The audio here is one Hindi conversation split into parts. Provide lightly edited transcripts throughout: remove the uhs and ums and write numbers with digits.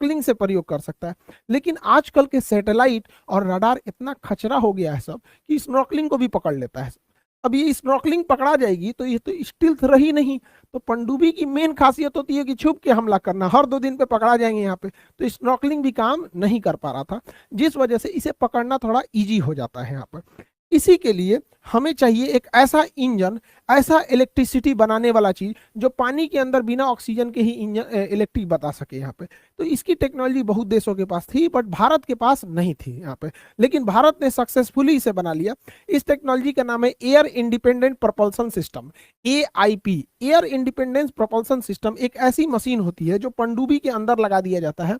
स्नॉर्कलिंग से प्रयोग कर सकता है। लेकिन आजकल के सैटेलाइट और रडार इतना खचरा हो गया है सब कि स्नॉर्कलिंग को भी पकड़ लेता है। अब ये स्नॉर्कलिंग पकड़ा जाएगी तो ये तो स्टिल्थ रही नहीं। तो पनडुब्बी की मेन खासियत होती है कि छुप के हमला करना, हर 2 दिन पे पकड़ा जाएंगे यहाँ पे, तो स्नॉर्कलिंग भी काम नहीं कर पा रहा था, जिस वजह से इसे पकड़ना थोड़ा इजी हो जाता है यहाँ पर। इसी के लिए हमें चाहिए एक ऐसा इंजन, ऐसा इलेक्ट्रिसिटी बनाने वाला चीज जो पानी के अंदर बिना ऑक्सीजन के ही इंजन इलेक्ट्रिक बता सके यहाँ पे। तो इसकी टेक्नोलॉजी बहुत देशों के पास थी बट भारत के पास नहीं थी यहाँ पे, लेकिन भारत ने सक्सेसफुली इसे बना लिया। इस टेक्नोलॉजी का नाम है air independent propulsion system, AIP। Air independence propulsion system एक ऐसी मशीन होती है जो पनडुब्बी के अंदर लगा दिया जाता है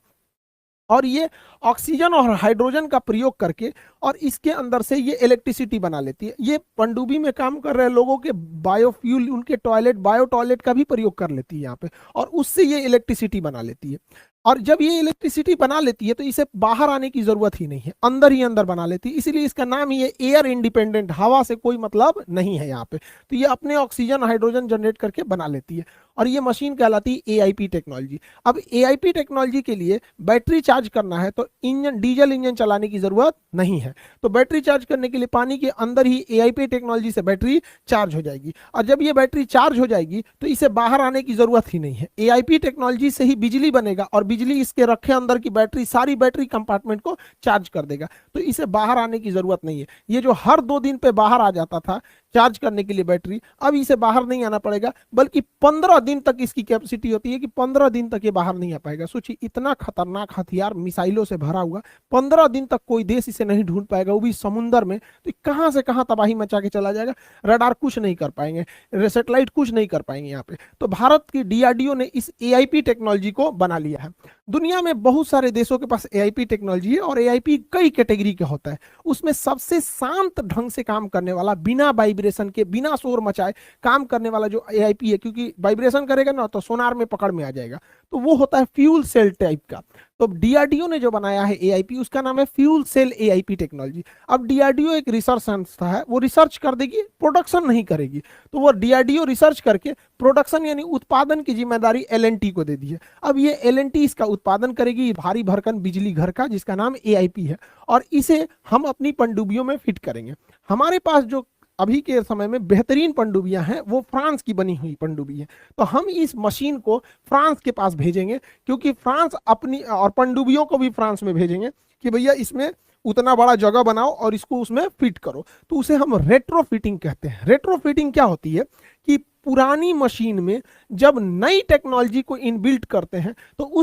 और ये ऑक्सीजन और हाइड्रोजन का प्रयोग करके और इसके अंदर से ये इलेक्ट्रिसिटी बना लेती है। ये पनडुब्बी में काम कर रहे लोगों के बायोफ्यूल, उनके टॉयलेट, बायो टॉयलेट का भी प्रयोग कर लेती है यहाँ पे, और उससे ये इलेक्ट्रिसिटी बना लेती है। और जब ये इलेक्ट्रिसिटी बना लेती है तो इसे बाहर आने की जरूरत ही नहीं है, अंदर ही अंदर बना लेती है, इसीलिए इसका नाम ही है एयर इंडिपेंडेंट, हवा से कोई मतलब नहीं है यहाँ पे। तो ये अपने ऑक्सीजन हाइड्रोजन जनरेट करके बना लेती है और ये मशीन कहलाती है AIP टेक्नोलॉजी। अब AIP टेक्नोलॉजी के लिए बैटरी चार्ज करना है तो इंजन, डीजल इंजन चलाने की जरूरत नहीं है। तो बैटरी चार्ज करने के लिए पानी के अंदर ही AIP टेक्नोलॉजी से बैटरी चार्ज हो जाएगी, और जब ये बैटरी चार्ज हो जाएगी तो इसे बाहर आने की जरूरत ही नहीं है। AIP टेक्नोलॉजी से ही बिजली बनेगा और बिजली इसके रखे अंदर की बैटरी, सारी बैटरी कंपार्टमेंट को चार्ज कर देगा, तो इसे बाहर आने की जरूरत नहीं है। ये जो हर 2 दिन पे बाहर आ जाता था चार्ज करने के लिए बैटरी, अब इसे बाहर नहीं आना पड़ेगा, बल्कि 15 दिन तक इसकी कैपेसिटी होती है कि 15 दिन तक ये बाहर नहीं आ पाएगा। सोचिए, इतना खतरनाक हथियार मिसाइलों से भरा हुआ, 15 दिन तक कोई देश इसे नहीं ढूंढ पाएगा, वो भी समुंदर में, तो कहां से कहां तबाही मचा के चला जाएगा। रडार कुछ नहीं कर पाएंगे, सैटेलाइट कुछ नहीं कर पाएंगे यहाँ पे। तो भारत की DRDO ने इस AIP टेक्नोलॉजी को बना लिया है। दुनिया में बहुत सारे देशों के पास AIP टेक्नोलॉजी है और AIP कई कैटेगरी का होता है। उसमें सबसे शांत ढंग से काम करने वाला, बिना वाइब्रेशन के, बिना शोर मचाए काम करने वाला जो AIP है, क्योंकि वाइब्रेशन करेगा ना तो सोनार में पकड़ में आ जाएगा, तो वो होता है फ्यूल सेल टाइप का। तो DRDO ने जो बनाया है AIP, उसका नाम है फ्यूल सेल AIP टेक्नोलॉजी। अब DRDO एक रिसर्च संस्था है, वो रिसर्च कर देगी, प्रोडक्शन नहीं करेगी। तो वो DRDO रिसर्च करके प्रोडक्शन यानी उत्पादन की जिम्मेदारी L&T को दे दी है। अब ये L&T इसका उत्पादन करेगी, भारी भरकम बिजली घर का, जिसका नाम AIP है, और इसे हम अपनी पनडुब्बियों में फिट करेंगे। हमारे पास जो अभी के समय में बेहतरीन पनडुब्बियां हैं वो फ्रांस की बनी हुई पनडुब्बी है। तो हम इस मशीन को फ्रांस के पास भेजेंगे, क्योंकि फ्रांस अपनी, और पनडुब्बियों को भी फ्रांस में भेजेंगे कि भैया इसमें उतना बड़ा जगह बनाओ और इसको उसमें फिट करो। तो उसे हम रेट्रोफिटिंग कहते हैं। रेट्रोफिटिंग क्या होती है कि पुरानी मशीन में जब नई टेक्नोलॉजी को इनबिल्ट करते हैं तो उस